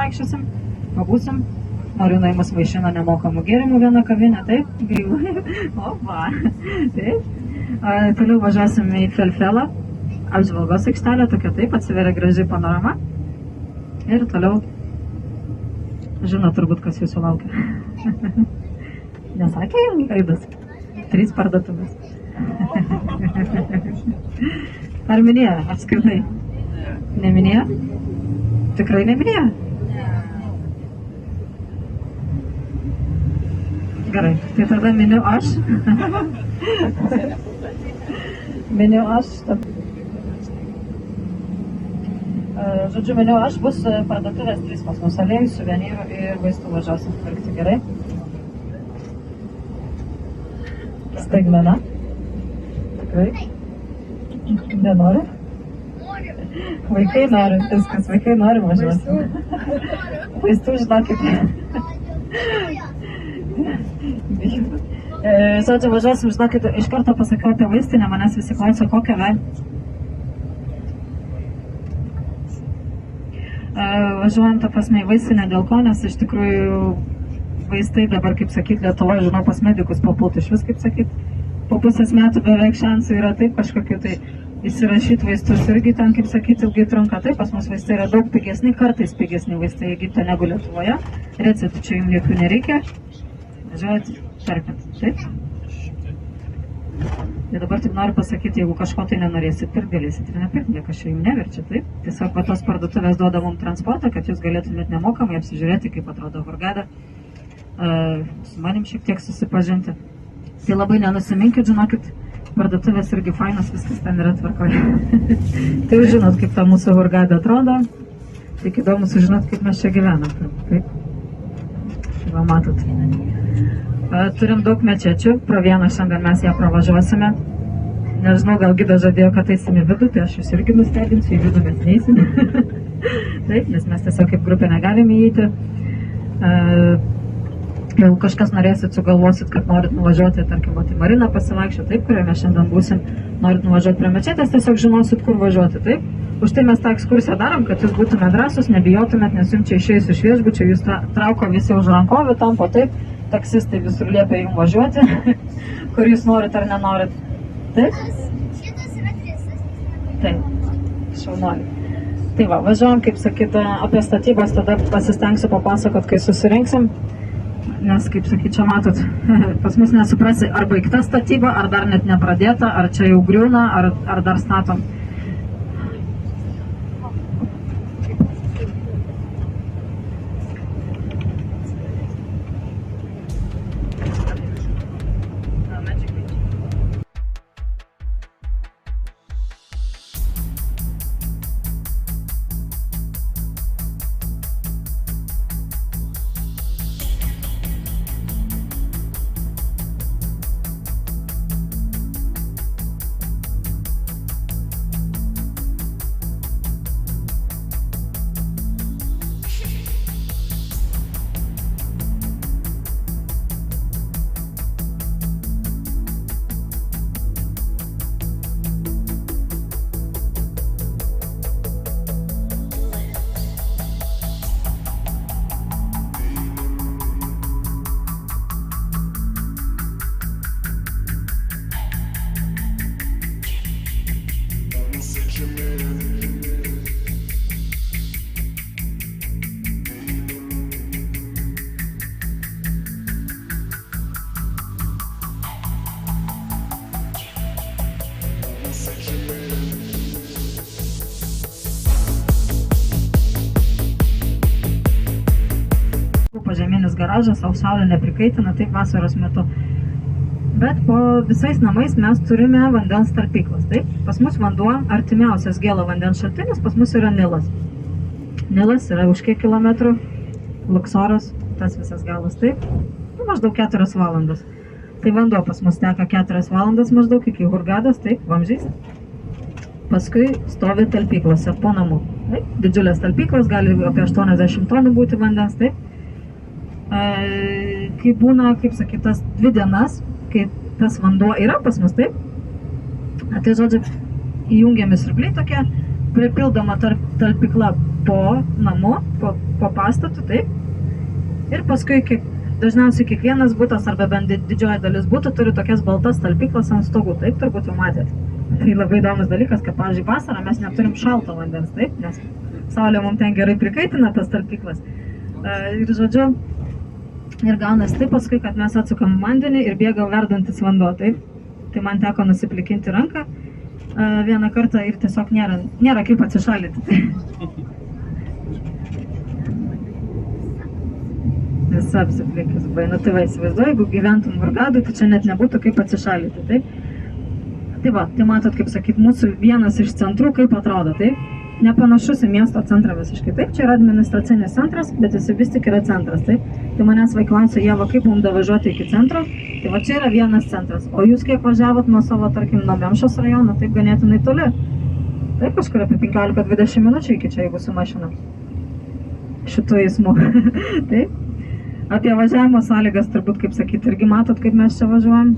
vaikščiosim, pabūsim. Marina mus vaišina nemokamų gėrimų vieną kavinę, taip, grįvai, opa, taip. Toliau važiuosim į Felfelą, apžvalgos aikštelę, tokia taip, atsiveria graži panorama. Ir toliau, žinot turbūt, kas jūsų laukia. Nesakė jums aidas? 3 parduotuvės. Ar minėjo apskritai? Neminėjo? Tikrai neminėjo? Gerai, tai tada miniu aš. Miniu aš. Žodžiu, miniu aš, bus parduotuvės 3 pas mus, aliejų, suvenyrų ir vaistų važiuosim pirkti, gerai? Staigmena. Tikrai? Nenori? Vaikai nori, viskas, vaikai nori važiuoti. Vaistų, žinokit. Žodžiu, važiuosim, žinokit, iš karto pasakiau apie vaistinę, manęs visi klausia, kokią važiuojant tą prasme į vaistinę dėl ko, nes iš tikrųjų vaistai dabar, kaip sakyt, Lietuvoje, žinau, pas medikus papult iš vis, kaip sakyt, po pusės metų beveik šansų yra taip kažkokiu, tai įsirašyti vaistus irgi ten, kaip sakyt, ilgai trunka, taip, pas mus vaistai yra daug pigesni, kartais pigesni vaistai Egipte negu Lietuvoje, receptų čia jums jokių nereikia, važiuojat, perkat, taip? Ir dabar tik noriu pasakyti, jeigu kažko tai nenorėsit pirkti, galėsit ir nepirkti, niekas čia jums neverčia, taip? Tiesiog va tos parduotuvės duoda mums transportą, kad jūs galėtumėt nemokamai apsižiūrėti, kaip atrodo Hurgada, su manim šiek tiek susipažinti. Tai labai nenusiminkit, žinokit, parduotuvės irgi fainas, viskas ten yra tvarkoje. Tai jūs žinot, kaip ta mūsų Hurgada atrodo, tik įdomu sužinot, kaip mes čia gyvenam, taip? Tai va, matot. Turim daug mečečių, pro vieną šiandien mes ją pravažiuosime. Nežinau, gal gidas žadėjo, kad eisim į vidų, tai aš jūs irgi nustebinsiu, į vidų mes neįsim. Taip, nes mes tiesiog kaip grupė negalime įeiti. Jeigu kažkas norėsit, sugalvosit, kad norit nuvažiuoti, tarkim, į Mariną pasivaikščioti, taip, kurioje mes šiandien būsim, norit nuvažiuoti prie mečetės, tiesiog žinosit, kur važiuoti, taip. Už tai mes tą ekskursiją darom, kad jūs būtumėt drąsus, nebijotumėt, nes jums čia išėjus iš viešbučio, jūs trauko visi už rankovį tampo, taip. Taksistai visur liepia jums važiuoti, kur jūs norit ar nenorit. Taip? Šitas yra 3. Taip, šaunuoliai. Tai va, važiuojam, kaip sakyt, apie statybas, tada pasistengsiu papasakot, kai susirinksim. Nes, kaip sakyt, čia matot, pas mus nesuprasi, ar baigta statyba, ar dar net nepradėta, ar čia jau griūna, ar dar statom. Požeminis garažas, o saulė neprikaitina, taip vasaros metu. Bet po visais namais mes turime vandens talpyklas, taip? Pas mus vanduo, artimiausias gėlo vandens šaltinis, pas mus yra Nilas. Nilas yra už kiek kilometrų, Luksoras, tas visas galas, taip? Maždaug 4 valandas. Tai vanduo pas mus teka 4 valandas maždaug iki Hurgados, taip, vamzdžiais. Paskui stovi talpyklose po namų. Taip? Didžiulės talpyklos, gali apie 80 tonų būti vandens, taip? Kai būna, kaip sakyt, tas 2 dienas, kai tas vanduo yra pas mus, taip? Tai žodžiu, įjungiami siurbliai tokie, pripildoma talpykla po namu, po pastatu, taip. Ir paskui dažniausiai kiekvienas butas arba bent didžioji dalis butų turi tokias baltas talpyklas ant stogų, taip, turbūt jau matėt. Tai labai įdomus dalykas, kad, pavyzdžiui, vasarą mes neturim šalto vandens, taip, nes saulė mums ten gerai prikaitina tas talpyklas. Ir žodžiu, ir gaunasi taip paskui, kad mes atsukam vandenį ir bėga verdantis vanduo, taip. Tai man teko nusiplikinti ranką vieną kartą ir tiesiog nėra kaip atsišalyti. Visa apsiplikęs buvai. Nu tai va, įsivaizduoju, jeigu gyventum Hurgadui, tai čia net nebūtų kaip atsišalyti, taip? Tai va, tai matot, kaip sakyt, mūsų vienas iš centrų kaip atrodo, taip? Nepanašus į miesto centrą visiškai, taip? Čia yra administracinis centras, bet jis vis tik yra centras, taip? Tai manęs vaiklausia, Ieva, kaip mums davažiuoti iki centro? Tai va, čia yra vienas centras. O jūs kiek važiavot nuo savo, tarkim, nuo Memšos rajono, taip ganėtinai toli? Taip, kažkur apie 15-20 minučių iki čia, jeigu su mašina. Šitų eismų, taip? Apie važiavimo sąlygas turbūt, kaip sakyti, irgi matot, kaip mes čia važiuojam.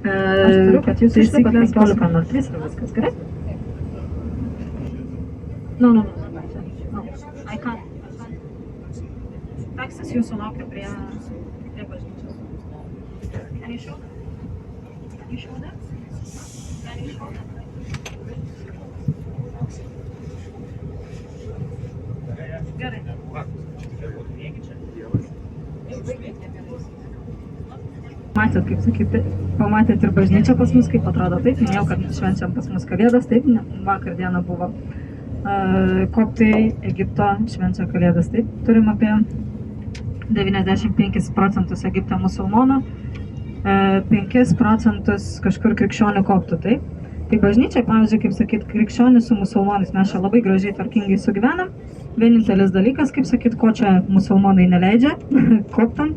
Aš turiu, kad jūs išlipat 15:03 ir viskas, gerai? No. I can't. Taksas jūsų laukia prie bažnyčios. Can you show that? Can you show that? Can you show that? Gerai. Matėt, kaip sakyti, pamatėt ir bažnyčią pas mus, kaip atrodo, taip, minėjau, kad švenčiam pas mus kalėdas, taip, vakar dieną buvo koptai, Egipto švenčia kalėdas, taip, turim apie 95% Egipte musulmonų, 5% kažkur krikščionių koptų, taip. Tai bažnyčia, pavyzdžiui, kaip sakyt, krikščionis su musulmonais, mes čia labai gražiai, tvarkingai sugyvenam. Vienintelis dalykas, kaip sakyt, ko čia musulmonai neleidžia, koptam,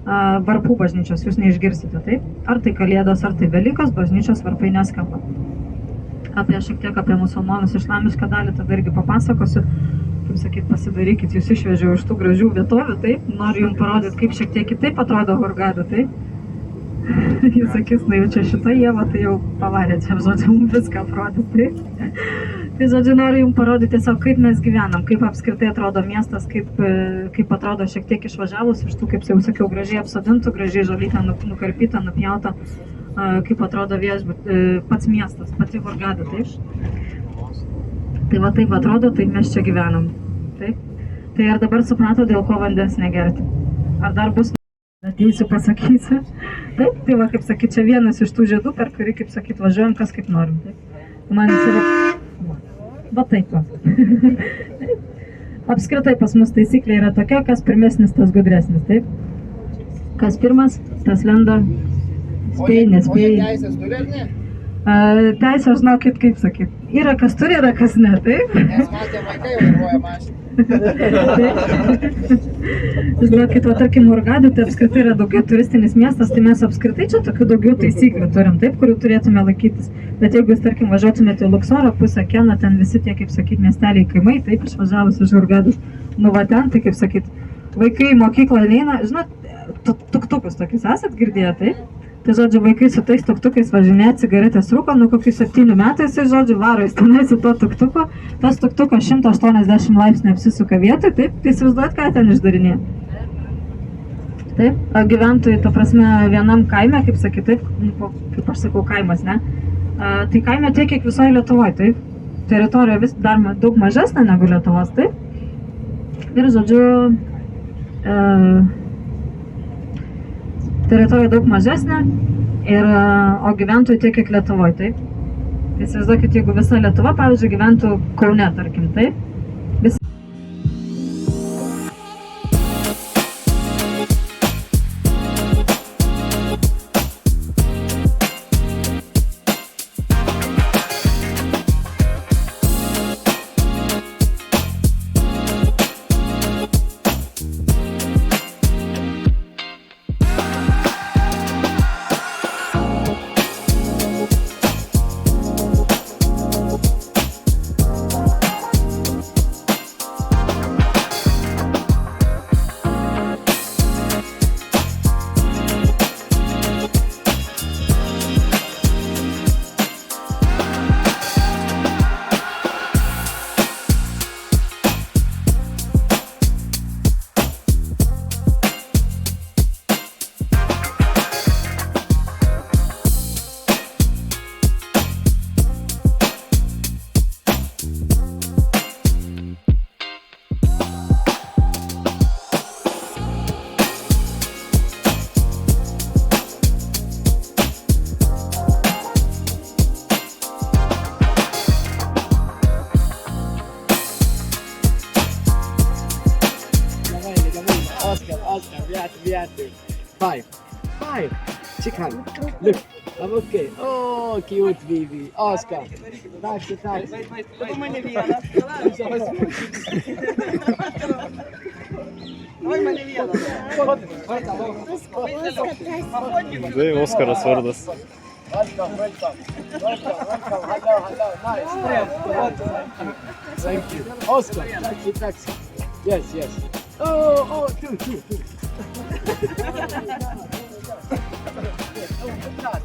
varpų bažnyčios, jūs neišgirsite, taip? Ar tai kalėdos, ar tai Velykos, bažnyčios varpai neskamba. Šiek tiek apie musulmonus islamišką dalį, tada irgi papasakosiu. Kaip sakyt, pasidarykit, jūs išvežiau iš tų gražių vietovių, taip? Noriu jums parodyti, kaip šiek tiek kitaip atrodo Hurgada, taip? Jis sakys, na jau čia šita Ieva, tai jau pavarė čia, žodžiu, mums viską aprodyti, taip? Tai, žodžiu, noriu jums parodyti tiesiog, kaip mes gyvenam, kaip apskritai atrodo miestas, kaip atrodo šiek tiek išvažiavus iš tų, kaip jau sakiau, gražiai apsodintų, gražiai žolytę nukarpytą, nupjautą, kaip atrodo pats miestas, pati Hurgada, taip? Tai va taip atrodo, taip mes čia gyvenam, taip? Tai ar dabar suprato, dėl ko vandens negerti? Ar dar bus? Ateisiu, pasakysiu. Taip, tai va, kaip sakyt, čia vienas iš tų žiedų, per kurį, kaip sakyt, važiuojam, kas kaip norim, taip? Man jis yra... Va taip va. Apskritai pas mus taisyklė yra tokia, kas pirmesnis, tas gudresnis, taip? Kas pirmas, tas lenda, spėj, nespėj. O teisės turi ar ne? Teisės, žinokit, kaip sakyt, yra kas turi, yra kas ne, taip? Nes matė vaikai vairuoja mašiną. Žinokit, va, tarkim, Hurgadai, tai apskritai yra daugiau turistinis miestas, tai mes apskritai čia tokių daugiau taisyklių turim, taip, kurių turėtume laikytis. Bet jeigu jūs, tarkim, važiuotumėte į Luksoro pusę, Keną, ten visi tie, kaip sakyt, miesteliai kaimai, taip, išvažiavus iš Hurgados, nu va ten, tai, kaip sakyt, vaikai į mokyklą neina, žinot, tuktukus tokius esat girdėję, taip? Tai, žodžiu, vaikai su tais tuktukais važinėja, cigaretės rūko, nuo kokių 7 metų jisai, žodžiu, varo jis tenai su to tuktuku, tas tuktukas 180 laipsnių apsisuka vietoj, taip, tai įsivaizduojat, ką ten išdarinėja. Taip, gyventojai, ta prasme, vienam kaime, kaip sakyt, taip, kaip aš sakau, kaimas, ne, tai kaime tiek, kiek visoje Lietuvoje, taip, teritorija vis dar daug mažesnė negu Lietuvos, taip, ir, žodžiu, teritorija daug mažesnė, o gyventojų tiek, kiek Lietuvoje, taip. Įsivaizduokit, jeigu visa Lietuva, pavyzdžiui, gyventų Kaune, tarkim, taip. Oscar, viate. 5. Chicken. Look, I'm okay. Oh, cute baby. Oscar. Taxi. Tai Oskaras vardas. Welcome. Hello. Nice. Thank you. Oscar, taxi. Yes. Oh, two. Cat.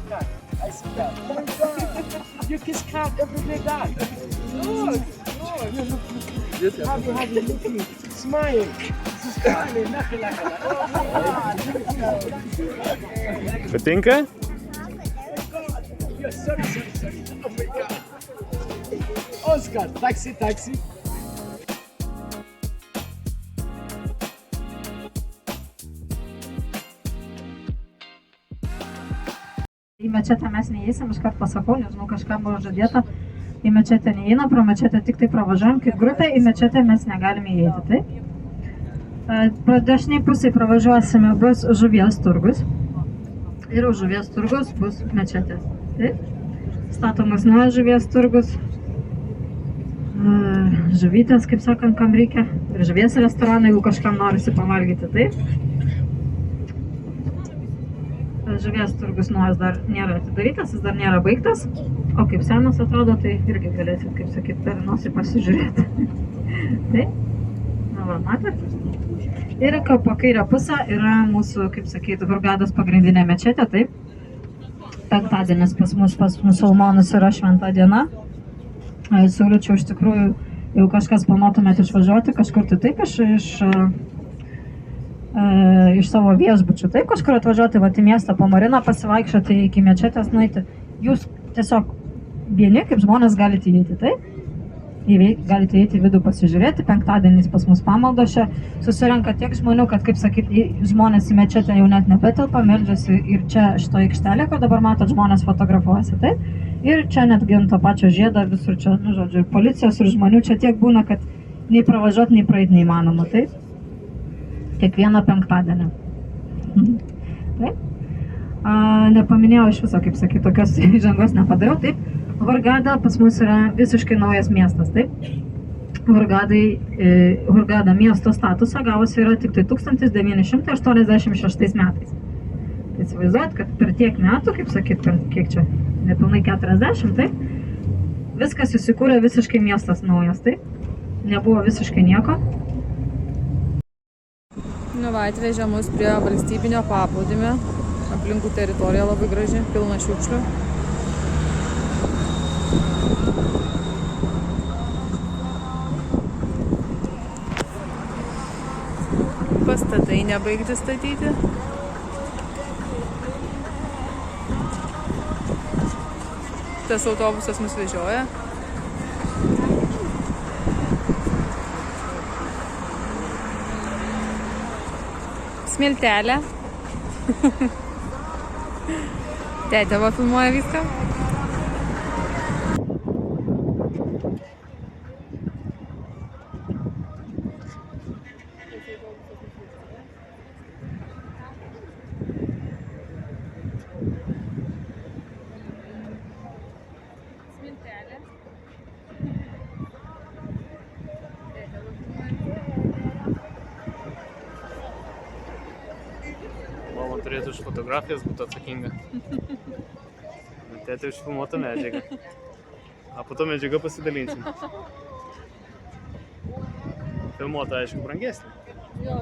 I see that. Oh my God. You kiss cat every day, dad. Look. Happy looking. Smile. She's smiling. Patinka? Yes, sorry. Oh my God. Oscar, taxi. Į mečetę mes neįsim, iškart pasakau, nežinau, kažkam buvo žadėta, į mečetę neįna, pro mečetę tik tai pravažiuojam, kaip grupė į mečetę mes negalime įeiti, taip? Pro dešiniai pusiai pravažiuosime bus Žuvies turgus ir už Žuvies turgus bus mečetė, taip? Statomas nuo Žuvies turgus, žuvytės, kaip sakant, kam reikia, ir Žuvies restoraną, jeigu kažkam norisi pavalgyti, taip? Žuvies turgus nuojas dar nėra atidarytas, jis dar nėra baigtas, o kaip senas atrodo, tai irgi galėsit, kaip sakyt, per nosį pasižiūrėti. Taip, na va, matėt? Ir po kairę pusę yra mūsų, kaip sakyt, Hurgados pagrindinė mečetė, taip. Penktadienis pas musulmonus yra šventa diena. Siūlyčiau iš tikrųjų, jeigu kažkas planuotumėt išvažiuoti, kažkur tai taip iš savo viešbučių, taip kažkur atvažiuoti į miestą po Mariną, pasivaikščioti iki mečetės, nueiti. Jūs tiesiog vieni, kaip žmonės, galite įeiti, taip? Galite įeiti į vidų pasižiūrėti, penktadieniais pas mus pamaldos čia susirenka tiek žmonių, kad, kaip sakyt, žmonės į mečetę jau net nebetelpa, meldžiasi ir čia šito aikštelė, kur dabar matot, žmonės fotografuojasi, taip? Ir čia netgi ant to pačio žiedo visur čia, nu žodžiu, ir policijos ir žmonių čia tiek būna, kad nei pravažiuoti, nei praeiti neįmanoma, taip? Kiekvieną penktadienį. Taip. Nepaminėjau iš viso, kaip sakyt, tokios įžangos nepadariau, taip. Hurgada pas mus yra visiškai naujas miestas, taip. Hurgada miesto statusą gavusi yra tik tai 1986 metais. Tai įsivaizduot, kad per tiek metų, kaip sakyt, kiek čia, nepilnai 40, taip, viskas įsikūrė visiškai miestas naujas, taip. Nebuvo visiškai nieko. Nu va, atvežė mus prie valstybinio paplūdimio. Aplinkų teritorija labai graži, pilna šiukšlių. Pastatai nebaigti statyti. Tas autobusas mus vežioja. Smiltelė. Tėtė va filmuoja viską. Mama turėtų už fotografijas būti atsakinga. Tėtė už filmuotą medžiagą. A po to medžiagą pasidalinsim. Filmuota, aišku, brangesnė. Jo.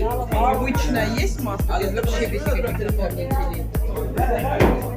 Обычная есть масло или вообще без каких-то дополнителей?